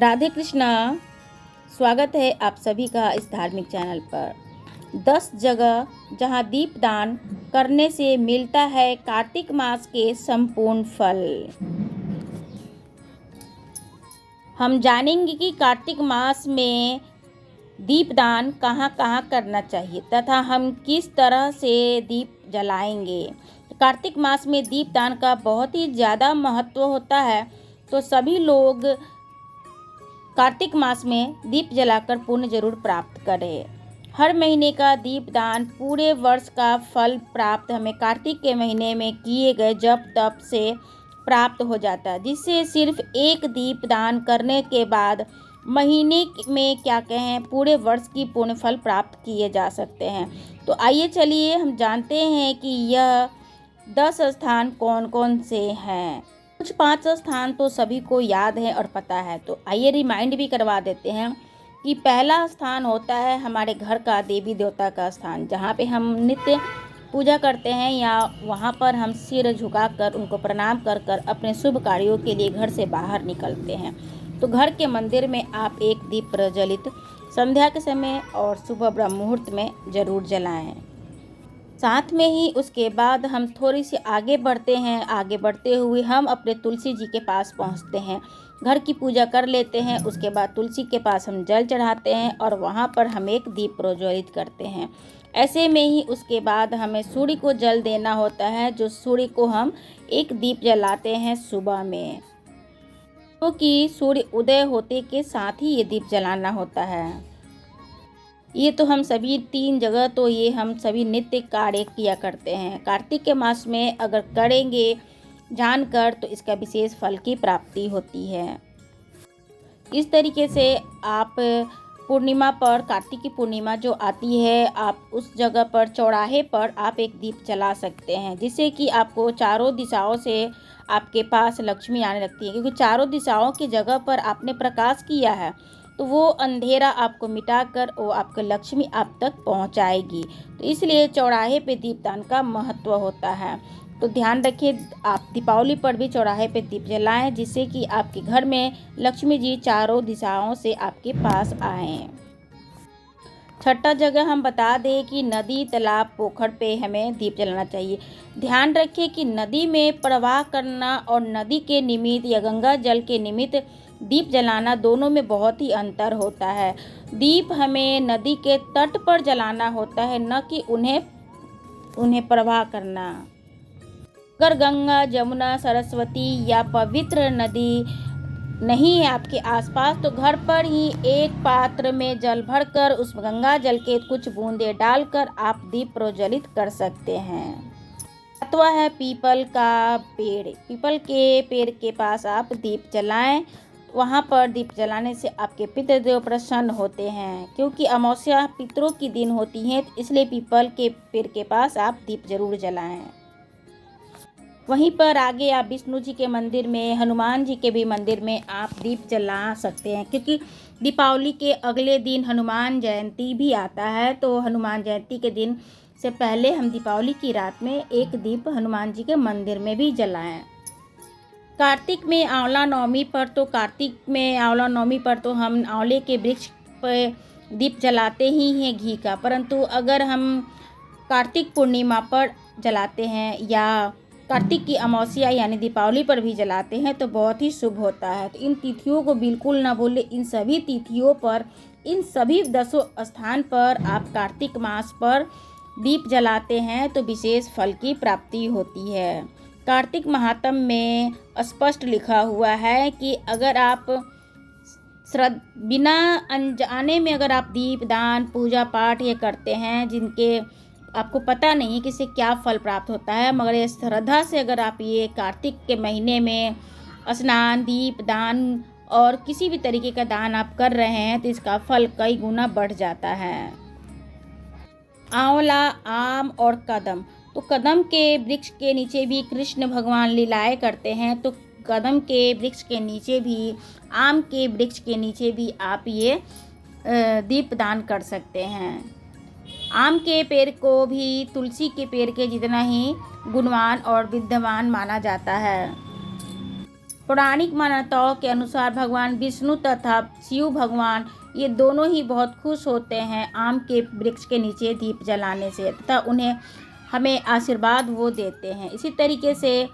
राधे कृष्णा। स्वागत है आप सभी का इस धार्मिक चैनल पर। 10 जगह जहां दीपदान करने से मिलता है कार्तिक मास के संपूर्ण फल। हम जानेंगे कि कार्तिक मास में दीपदान कहां कहां करना चाहिए तथा हम किस तरह से दीप जलाएंगे। कार्तिक मास में दीपदान का बहुत ही ज़्यादा महत्व होता है, तो सभी लोग कार्तिक मास में दीप जलाकर पुण्य जरूर प्राप्त करें। हर महीने का दीपदान पूरे वर्ष का फल प्राप्त हमें कार्तिक के महीने में किए गए जप तप से प्राप्त हो जाता है, जिससे सिर्फ एक दीपदान करने के बाद महीने में क्या कहें पूरे वर्ष की पुण्य फल प्राप्त किए जा सकते हैं। तो आइए चलिए हम जानते हैं कि यह 10 स्थान कौन कौन से हैं। कुछ 5 स्थान तो सभी को याद है और पता है, तो आइए रिमाइंड भी करवा देते हैं कि पहला स्थान होता है हमारे घर का देवी देवता का स्थान, जहाँ पे हम नित्य पूजा करते हैं या वहाँ पर हम सिर झुकाकर उनको प्रणाम कर कर अपने शुभ कार्यों के लिए घर से बाहर निकलते हैं। तो घर के मंदिर में आप एक दीप प्रज्वलित संध्या के समय और सुबह ब्रह्म मुहूर्त में ज़रूर जलाएं। साथ में ही उसके बाद हम थोड़ी सी आगे बढ़ते हैं। आगे बढ़ते हुए हम अपने तुलसी जी के पास पहुंचते हैं, घर की पूजा कर लेते हैं। उसके बाद तुलसी के पास हम जल चढ़ाते हैं और वहां पर हम एक दीप प्रज्वलित करते हैं। ऐसे में ही उसके बाद हमें सूर्य को जल देना होता है, जो सूर्य को हम एक दीप जलाते हैं सुबह में, क्योंकि सूर्य उदय होते के साथ ही ये दीप जलाना होता है। ये तो हम सभी 3 जगह तो ये हम सभी नित्य कार्य किया करते हैं। कार्तिक के मास में अगर करेंगे जानकर तो इसका विशेष फल की प्राप्ति होती है। इस तरीके से आप पूर्णिमा पर, कार्तिक की पूर्णिमा जो आती है, आप उस जगह पर चौराहे पर आप एक दीप जला सकते हैं, जिससे कि आपको चारों दिशाओं से आपके पास लक्ष्मी आने लगती है, क्योंकि चारों दिशाओं की जगह पर आपने प्रकाश किया है, तो वो अंधेरा आपको मिटाकर वो आपको लक्ष्मी आप तक पहुंचाएगी। तो इसलिए चौराहे पे दीपदान का महत्व होता है। तो ध्यान रखिए, आप दीपावली पर भी चौराहे पे दीप जलाएं, जिससे कि आपके घर में लक्ष्मी जी चारों दिशाओं से आपके पास आएँ। छठा जगह हम बता दें कि नदी, तालाब, पोखर पे हमें दीप जलाना चाहिए। ध्यान रखें कि नदी में प्रवाह करना और नदी के निमित्त या गंगा जल के निमित्त दीप जलाना दोनों में बहुत ही अंतर होता है। दीप हमें नदी के तट पर जलाना होता है, न कि उन्हें प्रवाह करना। अगर गंगा, जमुना, सरस्वती या पवित्र नदी नहीं है आपके आसपास, तो घर पर ही एक पात्र में जल भरकर उस गंगा जल के कुछ बूंदे डालकर आप दीप प्रज्वलित कर सकते हैं। 7वां है पीपल का पेड़। पीपल के पेड़ के पास आप दीप जलाएं। वहाँ पर दीप जलाने से आपके पितृदेव प्रसन्न होते हैं, क्योंकि अमावस्या पितरों की दिन होती है, इसलिए पीपल के पेड़ के पास आप दीप जरूर जलाएं। वहीं पर आगे आप विष्णु जी के मंदिर में, हनुमान जी के भी मंदिर में आप दीप जला सकते हैं, क्योंकि दीपावली के अगले दिन हनुमान जयंती भी आता है। तो हनुमान जयंती के दिन से पहले हम दीपावली की रात में एक दीप हनुमान जी के मंदिर में भी जलाएं। कार्तिक में आंवला नवमी पर तो हम आंवले के वृक्ष पर दीप जलाते ही हैं घी का, परंतु अगर हम कार्तिक पूर्णिमा पर जलाते हैं या कार्तिक की अमावस्या यानी दीपावली पर भी जलाते हैं तो बहुत ही शुभ होता है। तो इन तिथियों को बिल्कुल ना भूलें। इन सभी तिथियों पर, इन सभी 10 स्थान पर आप कार्तिक मास पर दीप जलाते हैं तो विशेष फल की प्राप्ति होती है। कार्तिक महात्म्य में स्पष्ट लिखा हुआ है कि अगर आप बिना अनजाने में अगर आप दीप दान पूजा पाठ ये करते हैं, जिनके आपको पता नहीं है कि इससे क्या फल प्राप्त होता है, मगर ये श्रद्धा से अगर आप ये कार्तिक के महीने में स्नान, दीप दान और किसी भी तरीके का दान आप कर रहे हैं तो इसका फल कई गुना बढ़ जाता है। आंवला, आम और कदम। तो कदम के वृक्ष के नीचे भी कृष्ण भगवान लीलाएं करते हैं, तो कदम के वृक्ष के नीचे भी, आम के वृक्ष के नीचे भी आप ये दीप दान कर सकते हैं। आम के पेड़ को भी तुलसी के पेड़ के जितना ही गुणवान और विद्यमान माना जाता है। पौराणिक मान्यताओं के अनुसार भगवान विष्णु तथा शिव भगवान ये दोनों ही बहुत खुश होते हैं आम के वृक्ष के नीचे दीप जलाने से, तथा उन्हें हमें आशीर्वाद वो देते हैं। इसी तरीके से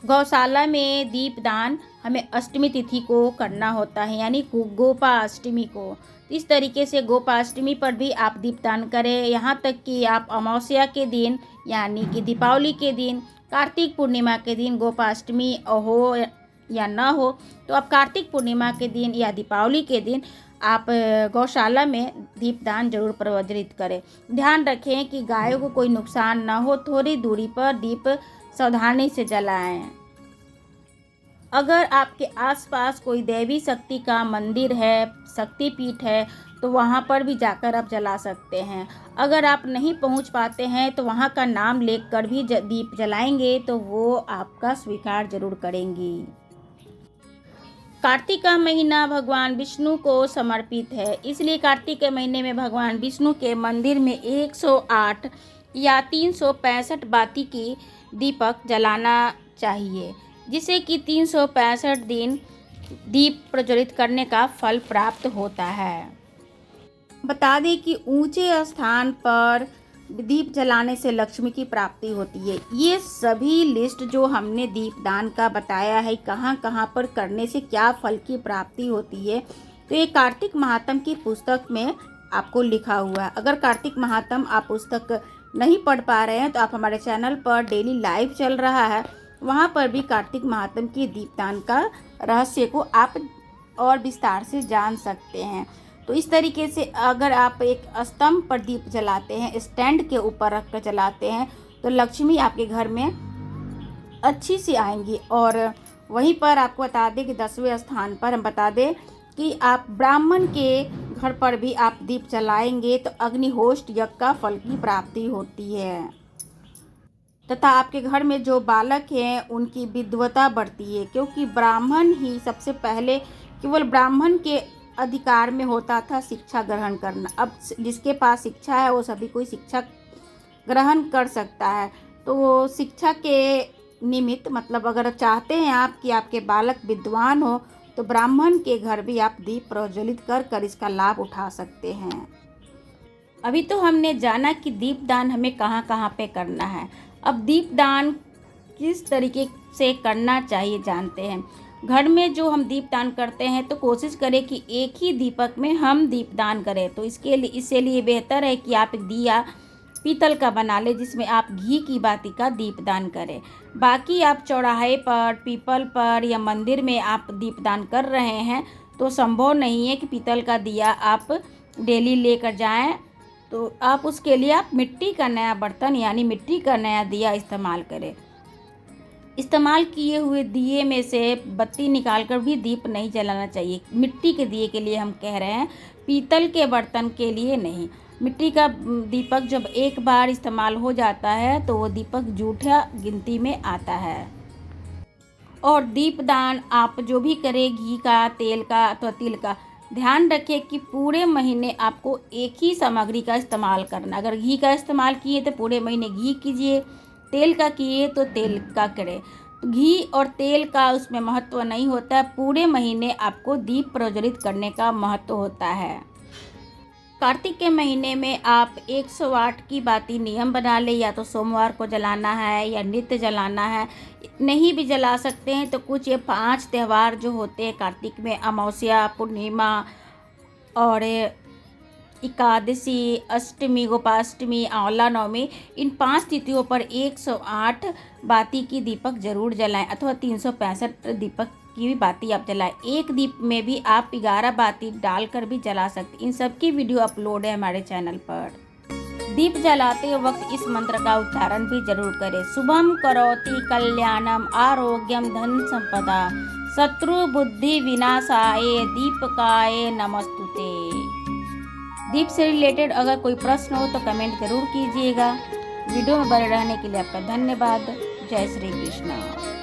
गौशाला में दीपदान हमें अष्टमी तिथि को करना होता है, यानी गोपाष्टमी को। इस तरीके से गोपाष्टमी पर भी आप दीपदान करें। यहाँ तक कि आप अमावस्या के दिन यानी कि दीपावली के दिन, कार्तिक पूर्णिमा के दिन, गोपाष्टमी हो या ना हो तो आप कार्तिक पूर्णिमा के दिन या दीपावली के दिन आप गौशाला में दीपदान जरूर प्रज्वलित करें। ध्यान रखें कि गायों को कोई नुकसान ना हो, थोड़ी दूरी पर दीप सावधानी से जलाएं। अगर आपके आसपास कोई देवी शक्ति का मंदिर है, शक्तिपीठ है, तो वहाँ पर भी जाकर आप जला सकते हैं। अगर आप नहीं पहुँच पाते हैं तो वहाँ का नाम लेकर भी दीप जलाएंगे तो वो आपका स्वीकार जरूर करेंगी। कार्तिक का महीना भगवान विष्णु को समर्पित है, इसलिए कार्तिक के महीने में भगवान विष्णु के मंदिर में 108 या 365 बाती की दीपक जलाना चाहिए, जिसे कि 365 दिन दीप प्रज्वलित करने का फल प्राप्त होता है। बता दें कि ऊंचे स्थान पर दीप जलाने से लक्ष्मी की प्राप्ति होती है। ये सभी लिस्ट जो हमने दीपदान का बताया है, कहाँ कहाँ पर करने से क्या फल की प्राप्ति होती है, तो ये कार्तिक महात्म की पुस्तक में आपको लिखा हुआ है। अगर कार्तिक महात्म आप पुस्तक नहीं पढ़ पा रहे हैं तो आप हमारे चैनल पर डेली लाइव चल रहा है, वहाँ पर भी कार्तिक महात्म की दीपदान का रहस्य को आप और विस्तार से जान सकते हैं। तो इस तरीके से अगर आप एक स्तंभ पर दीप जलाते हैं, स्टैंड के ऊपर रख कर जलाते हैं, तो लक्ष्मी आपके घर में अच्छी सी आएंगी। और वहीं पर आपको बता दें कि 10वें स्थान पर हम बता दें कि आप ब्राह्मण के घर पर भी आप दीप जलाएंगे तो अग्निहोष्ट यज्ञ का फल की प्राप्ति होती है, तथा आपके घर में जो बालक हैं उनकी विद्वता बढ़ती है, क्योंकि ब्राह्मण ही सबसे पहले केवल ब्राह्मण के अधिकार में होता था शिक्षा ग्रहण करना। अब जिसके पास शिक्षा है वो सभी कोई शिक्षा ग्रहण कर सकता है। तो वो शिक्षा के निमित्त मतलब अगर चाहते हैं आप कि आपके बालक विद्वान हो तो ब्राह्मण के घर भी आप दीप प्रज्वलित कर इसका लाभ उठा सकते हैं। अभी तो हमने जाना कि दीपदान हमें कहाँ कहाँ पे करना है। अब दीपदान किस तरीके से करना चाहिए जानते हैं। घर में जो हम दीपदान करते हैं तो कोशिश करें कि एक ही दीपक में हम दीपदान करें। तो इसके लिए बेहतर है कि आप एक दिया पीतल का बना लें जिसमें आप घी की बाती का दीपदान करें। बाकी आप चौराहे पर, पीपल पर या मंदिर में आप दीपदान कर रहे हैं तो संभव नहीं है कि पीतल का दिया आप डेली लेकर जाएं। तो आप उसके लिए आप मिट्टी का नया बर्तन यानी मिट्टी का नया दिया इस्तेमाल करें। इस्तेमाल किए हुए दिए में से बत्ती निकालकर भी दीप नहीं जलाना चाहिए। मिट्टी के दिए के लिए हम कह रहे हैं, पीतल के बर्तन के लिए नहीं। मिट्टी का दीपक जब एक बार इस्तेमाल हो जाता है तो वो दीपक जूठा गिनती में आता है। और दीपदान आप जो भी करें, घी का, तेल का अथवा तिल का, ध्यान रखें कि पूरे महीने आपको एक ही सामग्री का इस्तेमाल करना। अगर घी का इस्तेमाल किए तो पूरे महीने घी कीजिए, तेल का किए तो तेल का करें। घी और तेल का उसमें महत्व नहीं होता है, पूरे महीने आपको दीप प्रज्वलित करने का महत्व होता है। कार्तिक के महीने में आप 108 की बाती नियम बना ले, या तो सोमवार को जलाना है या नित्य जलाना है। नहीं भी जला सकते हैं तो कुछ ये 5 त्यौहार जो होते हैं कार्तिक में, अमावस्या, पूर्णिमा और एकादशी, अष्टमी, गोपाष्टमी, आंवला नवमी, इन 5 तिथियों पर 108 बाती की दीपक जरूर जलाएं अथवा 365 दीपक की भी बाती आप जलाएं। एक दीप में भी आप 11 बाती डालकर भी जला सकते। इन सब की वीडियो अपलोड है हमारे चैनल पर। दीप जलाते वक्त इस मंत्र का उच्चारण भी जरूर करें। शुभम करोति कल्याणम आरोग्यम धन संपदा शत्रु बुद्धि विनाशाय दीपकाय नमस्तुते। दीप से रिलेटेड अगर कोई प्रश्न हो तो कमेंट जरूर कीजिएगा। वीडियो में बने रहने के लिए आपका धन्यवाद। जय श्री कृष्ण।